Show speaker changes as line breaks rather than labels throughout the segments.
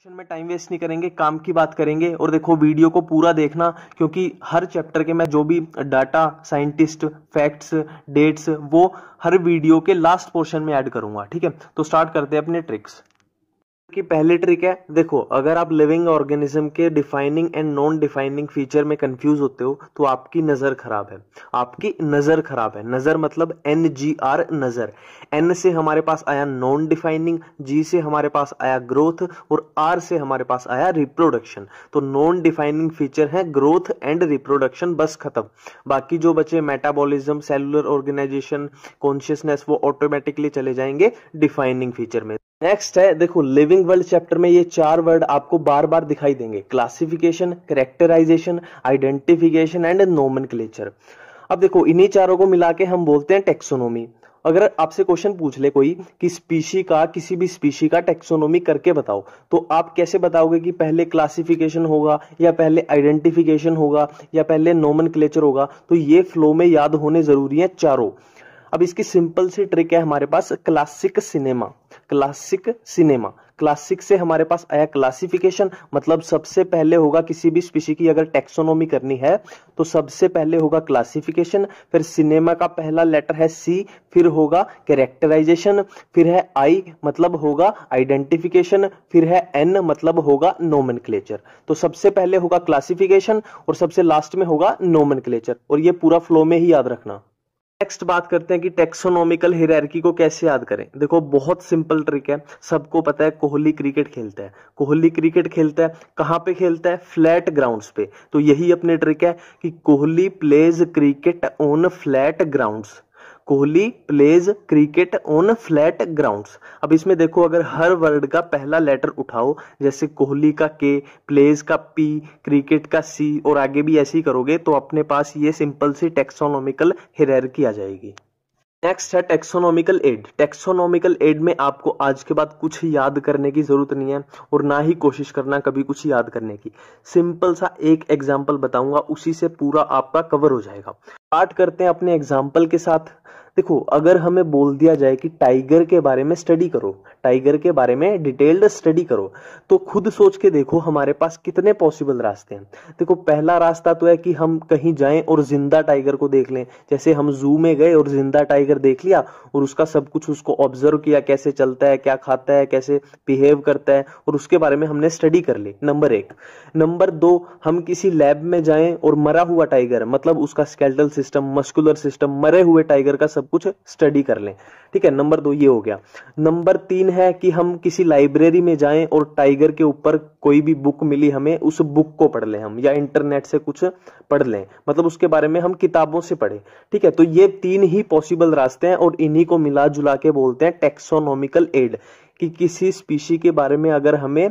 में time waste नहीं करेंगे, काम की बात करेंगे। और देखो वीडियो को पूरा देखना, क्योंकि हर चैप्टर के मैं जो भी डाटा, साइंटिस्ट, फैक्ट्स, डेट्स वो हर वीडियो के लास्ट पोर्शन में ऐड करूंगा। ठीक है, तो स्टार्ट करते हैं अपने ट्रिक्स की। पहली ट्रिक है, देखो अगर आप लिविंग ऑर्गेनिज्म के defining and non defining feature में कंफ्यूज होते हो तो आपकी नजर खराब है। आपकी नजर खराब है। नजर मतलब NGR, नजर। N से हमारे पास आया नॉन डिफाइनिंग, G से हमारे पास आया ग्रोथ और R से हमारे पास आया रिप्रोडक्शन। तो नॉन डिफाइनिंग फीचर है ग्रोथ एंड रिप्रोडक्शन, बस खत्म। बाकी जो बचे मेटाबॉलिज्म, सेलुलर ऑर्गेनाइजेशन, कॉन्शियसनेस, वो ऑटोमेटिकली चले जाएंगे डिफाइनिंग फीचर में। नेक्स्ट है, देखो लिविंग वर्ल्ड चैप्टर में ये 4 वर्ड आपको बार बार दिखाई देंगे: classification, characterisation, identification and nomenclature. अब देखो इन्हीं चारों को मिला के हम बोलते हैं टेक्सोनोमी। अगर आपसे क्वेश्चन पूछ ले कोई कि स्पीशी का, किसी भी स्पीशी का टेक्सोनोमी करके बताओ, तो आप कैसे बताओगे कि पहले क्लासिफिकेशन होगा या पहले आइडेंटिफिकेशन होगा या पहले नोमेनक्लेचर होगा? तो ये फ्लो में याद होने जरूरी है चारों। अब इसकी सिंपल सी ट्रिक है हमारे पास, classic cinema. Classic cinema, classic से हमारे पास आया क्लासिफिकेशन, मतलब सबसे पहले होगा किसी भी स्पीशी की अगर टेक्सोनोमी करनी है तो सबसे पहले होगा क्लासिफिकेशन, फिर सिनेमा का पहला लेटर है C, फिर होगा कैरेक्टराइजेशन, फिर है I मतलब होगा आइडेंटिफिकेशन, फिर है N मतलब होगा नोमेनक्लेचर। तो सबसे पहले होगा क्लासिफिकेशन और सबसे लास्ट में होगा नोमेनक्लेचर, और ये पूरा फ्लो में ही याद रखना। नेक्स्ट बात करते हैं कि टेक्सोनोमिकल हायरार्की को कैसे याद करें। देखो बहुत सिंपल ट्रिक है, सबको पता है कोहली क्रिकेट खेलता है। कोहली क्रिकेट खेलता है कहां पे खेलता है? फ्लैट ग्राउंड्स पे। तो यही अपनी ट्रिक है कि Kohli pledge cricket on flat grounds. Kohli pledge cricket on flat grounds. अब इसमें देखो अगर हर वर्ड का पहला लेटर उठाओ, जैसे कोहली का K, प्लेज का P, क्रिकेट का C और आगे भी ऐसे ही करोगे तो अपने पास ये सिंपल सी टेक्सोनोमिकल हायरार्की आ जाएगी। नेक्स्ट है टेक्सोनोमिकल एड। टेक्सोनोमिकल एड में आपको आज के बाद कुछ याद करने की जरूरत नहीं है और ना ही कोशिश करना कभी कुछ याद करने की। सिंपल सा एक एग्जांपल बताऊंगा, उसी से पूरा आपका कवर हो जाएगा। स्टार्ट करते हैं अपने एग्जांपल के साथ। देखो अगर हमें बोल दिया जाए कि टाइगर के बारे में स्टडी करो, टाइगर के बारे में डिटेल्ड स्टडी करो, तो खुद सोच के देखो हमारे पास कितने पॉसिबल रास्ते हैं। देखो पहला रास्ता तो है कि हम कहीं जाएं और जिंदा टाइगर को देख लें। जैसे हम जू में गए और जिंदा टाइगर देख लिया और उसका सब कुछ उसको ऑब्जर्व किया, कैसे चलता है, क्या खाता है, कैसे बिहेव करता है, और उसके बारे में हमने स्टडी कर ली, नंबर 1। नंबर 2, हम किसी लैब में जाएं और मरा हुआ टाइगर, मतलब उसका स्केलेटल सिस्टम, मस्कुलर सिस्टम, मरे हुए टाइगर का सब कुछ स्टडी कर लें। ठीक है, नंबर 2 ये हो गया। नंबर 3 है कि हम किसी लाइब्रेरी में जाएं और टाइगर के ऊपर कोई भी बुक मिली हमें, उस बुक को पढ़ लें हम, या इंटरनेट से कुछ पढ़ लें, मतलब उसके बारे में हम किताबों से पढ़ें। ठीक है, तो ये 3 ही पॉसिबल रास्ते हैं और इन्हीं को मिला जुला के बोलते हैं टेक्सोनोमिकल एड। कि किसी स्पीशी के बारे में अगर हमें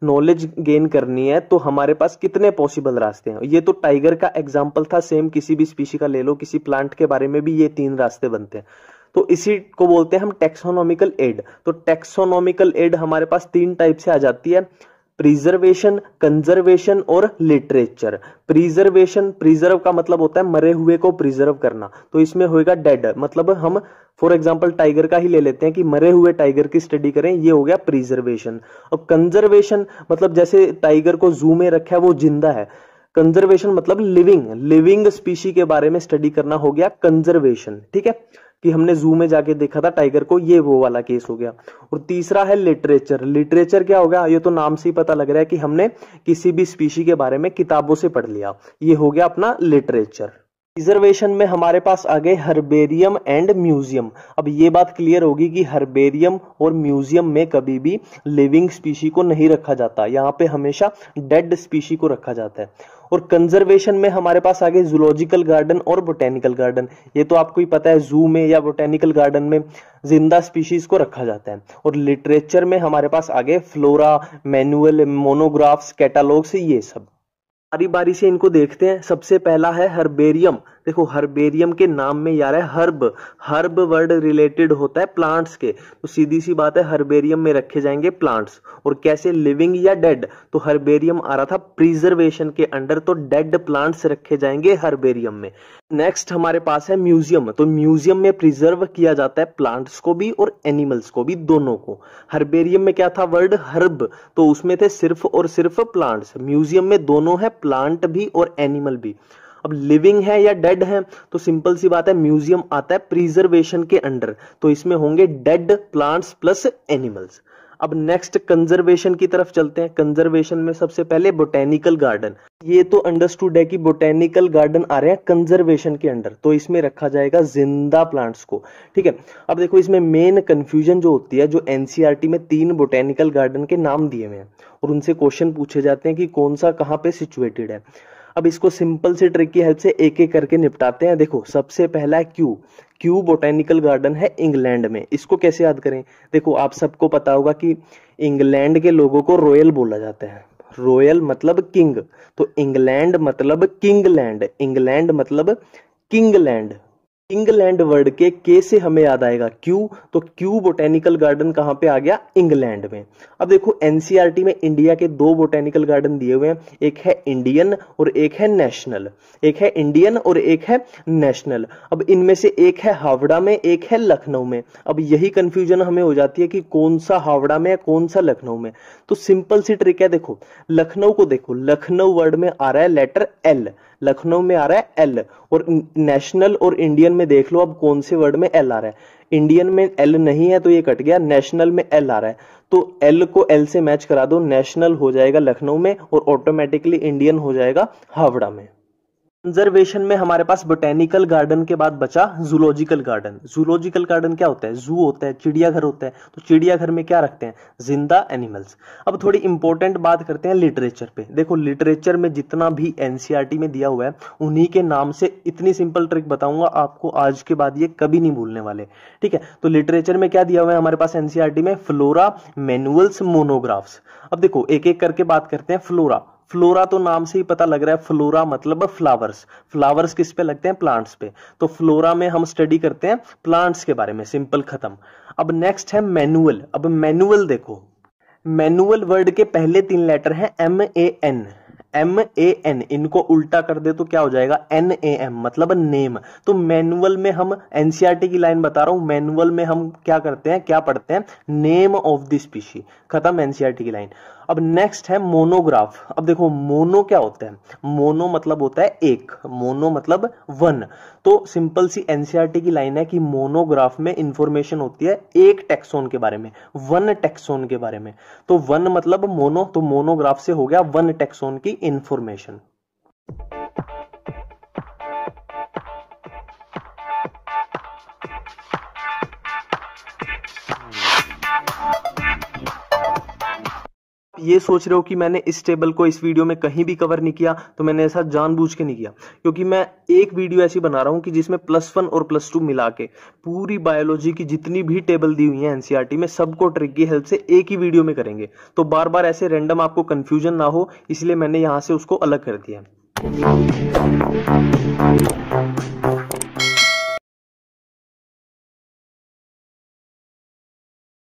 नॉलेज गेन करनी है तो हमारे पास कितने पॉसिबल रास्ते हैं। ये तो टाइगर का एग्जांपल था, सेम किसी भी स्पीशी का ले लो, किसी प्लांट के बारे में भी ये 3 रास्ते बनते हैं। तो इसी को बोलते हैं हम टेक्सोनोमिकल एड। तो टेक्सोनोमिकल एड हमारे पास 3 टाइप से आ जाती है: प्रिजर्वेशन, कंजर्वेशन और लिटरेचर। प्रिजर्वेशन, प्रिजर्व का मतलब होता है मरे हुए को प्रिजर्व करना, तो इसमें होएगा डेड, मतलब हम फॉर एग्जांपल टाइगर का ही ले लेते हैं कि मरे हुए टाइगर की स्टडी करें, ये हो गया प्रिजर्वेशन। और कंजर्वेशन मतलब जैसे टाइगर को जू में रखा है, वो जिंदा है। कंजर्वेशन मतलब लिविंग स्पीशी के बारे में स्टडी करना, हो गया कंजर्वेशन। ठीक है, कि हमने जू में जाके देखा था टाइगर को, ये वो वाला केस हो गया। और तीसरा है लिटरेचर। लिटरेचर क्या होगा? ये तो नाम से ही पता लग रहा है कि हमने किसी भी स्पीशी के बारे में किताबों से पढ़ लिया, ये हो गया अपना लिटरेचर। रिजर्वेशन में हमारे पास आ गए हर्बेरियम एंड म्यूजियम। अब ये बात क्लियर होगी कि हर्बेरियम और म्यूजियम में कभी भी लिविंग स्पीशी को नहीं रखा जाता, यहाँ पे हमेशा डेड स्पीशी को रखा जाता है। और कंजर्वेशन में हमारे पास आ गए जूलॉजिकल गार्डन और बोटेनिकल गार्डन। ये तो आपको ही पता है, जू में या बोटेनिकल गार्डन में जिंदा स्पीशीज को रखा जाता है। और लिटरेचर में हमारे पास आ गए फ्लोरा, मैनुअल, मोनोग्राफ्स, कैटालॉग्स, ये सब। बारी बारी से इनको देखते हैं। सबसे पहला है हर्बेरियम। देखो हर्बेरियम के नाम में यार है हर्ब, हर्ब वर्ड रिलेटेड होता है प्लांट्स के, तो सीधी सी बात है हर्बेरियम में रखे जाएंगे प्लांट्स। और कैसे, लिविंग या डेड, तो हर्बेरियम आ रहा था प्रिजर्वेशन के अंडर, तो डेड प्लांट्स रखे जाएंगे हर्बेरियम में। नेक्स्ट हमारे पास है म्यूजियम, तो म्यूजियम में प्रिजर्व किया जाता है प्लांट्स को भी और एनिमल्स को भी, दोनों को। हर्बेरियम में क्या था वर्ड हर्ब, तो उसमें थे सिर्फ और सिर्फ प्लांट्स, म्यूजियम में दोनों है, प्लांट भी और एनिमल भी। अब लिविंग है या डेड है, तो सिंपल सी बात है म्यूजियम आता है प्रिजर्वेशन के अंडर, तो इसमें होंगे डेड प्लांट्स प्लस एनिमल्स। अब नेक्स्ट कंजर्वेशन की तरफ चलते हैं। कंजर्वेशन में सबसे पहले बोटेनिकल गार्डन, ये तो अंडरस्टूड है कि बोटेनिकल गार्डन आ रहे हैं कंजर्वेशन के अंडर, तो इसमें रखा जाएगा जिंदा प्लांट्स को, ठीक है। अब देखो इसमें मेन कंफ्यूजन जो होती है, जो एनसीईआरटी में 3 बोटेनिकल गार्डन के नाम दिए हुए हैं और उनसे क्वेश्चन पूछे जाते हैं कि कौन सा कहाँ पे सिचुएटेड है। अब इसको सिंपल से ट्रिक की हेल्प से एक एक करके निपटाते हैं। देखो सबसे पहला है क्यू बोटेनिकल गार्डन है इंग्लैंड में। इसको कैसे याद करें, देखो आप सबको पता होगा कि इंग्लैंड के लोगों को रॉयल बोला जाता है, रॉयल मतलब किंग, तो इंग्लैंड मतलब किंगलैंड, इंग्लैंड मतलब किंगलैंड। इंग्लैंड वर्ड के के से हमें याद आएगा क्यू, तो क्यू बोटेनिकल गार्डन कहां पे आ गया, इंग्लैंड में। अब देखो एनसीईआरटी में इंडिया के 2 बोटेनिकल गार्डन दिए हुए हैं, एक है इंडियन और एक है नेशनल, एक है इंडियन और एक है नेशनल। अब इनमें से एक है हावड़ा में, एक है लखनऊ में। अब यही कंफ्यूजन हमें हो जाती है कि कौन सा हावड़ा में है कौन सा लखनऊ में। तो सिंपल सी ट्रिक है, देखो लखनऊ को देखो, लखनऊ वर्ड में आ रहा है लेटर एल, लखनऊ में आ रहा है एल, और नेशनल और इंडियन में देख लो अब कौन से वर्ड में एल आ रहा है। इंडियन में एल नहीं है तो ये कट गया, नेशनल में एल आ रहा है, तो एल को एल से मैच करा दो, नेशनल हो जाएगा लखनऊ में और ऑटोमेटिकली इंडियन हो जाएगा हावड़ा में। कंजर्वेशन में हमारे पास बोटेनिकल गार्डन के बाद बचा जूलॉजिकल गार्डन। जूलॉजिकल गार्डन क्या होता है, जू होता है, चिड़ियाघर होता है, तो चिड़ियाघर में क्या रखते हैं, जिंदा एनिमल्स। अब थोड़ी इंपॉर्टेंट बात करते हैं लिटरेचर पे। देखो लिटरेचर में जितना भी एनसीईआरटी में दिया हुआ है उन्हीं के नाम से इतनी सिंपल ट्रिक बताऊंगा आपको, आज के बाद ये कभी नहीं भूलने वाले, ठीक है। तो लिटरेचर में क्या दिया हुआ है हमारे पास एनसीईआरटी में, फ्लोरा, मैनुअल्स, मोनोग्राफ्स। अब देखो एक एक करके बात करते हैं। फ्लोरा, फ्लोरा तो नाम से ही पता लग रहा है, फ्लोरा मतलब फ्लावर्स, फ्लावर्स किस पे लगते हैं, प्लांट्स पे, तो फ्लोरा में हम स्टडी करते हैं प्लांट्स के बारे में, सिंपल खत्म। अब नेक्स्ट है मैनुअल। अब मैनुअल देखो, मैनुअल वर्ड के पहले 3 लेटर हैं MAN, MAN, इनको उल्टा कर दे तो क्या हो जाएगा, NAM मतलब नेम। तो मैनुअल में हम, एनसीईआरटी की लाइन बता रहा हूं, मैनुअल में हम क्या करते हैं, क्या पढ़ते हैं, नेम ऑफ द स्पीशी, खत्म एनसीईआरटी की लाइन। अब नेक्स्ट है मोनोग्राफ। अब देखो मोनो क्या होता है, मोनो मतलब होता है एक, मोनो मतलब 1, तो सिंपल सी एनसीईआरटी की लाइन है कि मोनोग्राफ में इंफॉर्मेशन होती है एक टेक्सोन के बारे में, 1 टेक्सोन के बारे में, तो 1 मतलब मोनो, तो मोनोग्राफ से हो गया 1 टेक्सोन की इंफॉर्मेशन। ये सोच रहे हो कि मैंने इस टेबल को इस वीडियो में कहीं भी कवर नहीं किया, तो मैंने ऐसा जानबूझ के नहीं किया, क्योंकि मैं एक वीडियो ऐसी बना रहा हूं कि जिसमें +1 और +2 मिला के पूरी बायोलॉजी की जितनी भी टेबल दी हुई है एनसीईआरटी में, सबको ट्रिक की हेल्प से एक ही वीडियो में करेंगे, तो बार बार ऐसे रैंडम आपको कंफ्यूजन ना हो, इसलिए मैंने यहां से उसको अलग कर दिया।